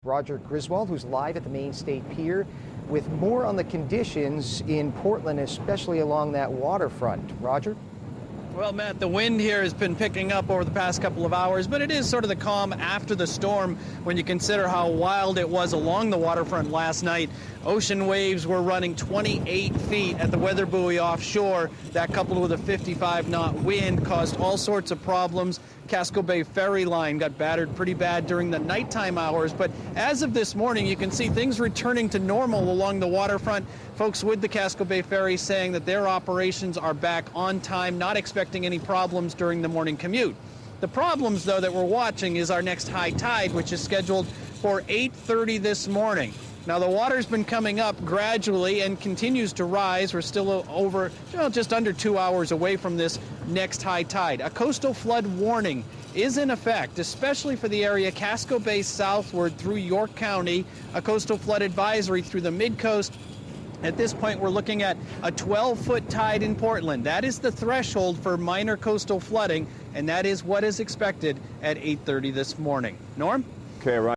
Roger Griswold, who's live at the Maine State Pier with more on the conditions in Portland, especially along that waterfront. Roger? Well, Matt, the wind here has been picking up over the past couple of hours, but it is sort of the calm after the storm when you consider how wild it was along the waterfront last night. Ocean waves were running 28 feet at the weather buoy offshore. That, coupled with a 55-knot wind, caused all sorts of problems. Casco Bay ferry line got battered pretty bad during the nighttime hours, but as of this morning, you can see things returning to normal along the waterfront. Folks with the Casco Bay ferry saying that their operations are back on time, not expecting any problems during the morning commute. The problems, though, that we're watching is our next high tide, which is scheduled for 8:30 this morning. Now, the water's been coming up gradually and continues to rise. We're still just under 2 hours away from this next high tide. A coastal flood warning is in effect, especially for the area Casco Bay southward through York County. A coastal flood advisory through the mid-coast. At this point, we're looking at a 12-foot tide in Portland. That is the threshold for minor coastal flooding, and that is what is expected at 8:30 this morning. Norm? Okay, right.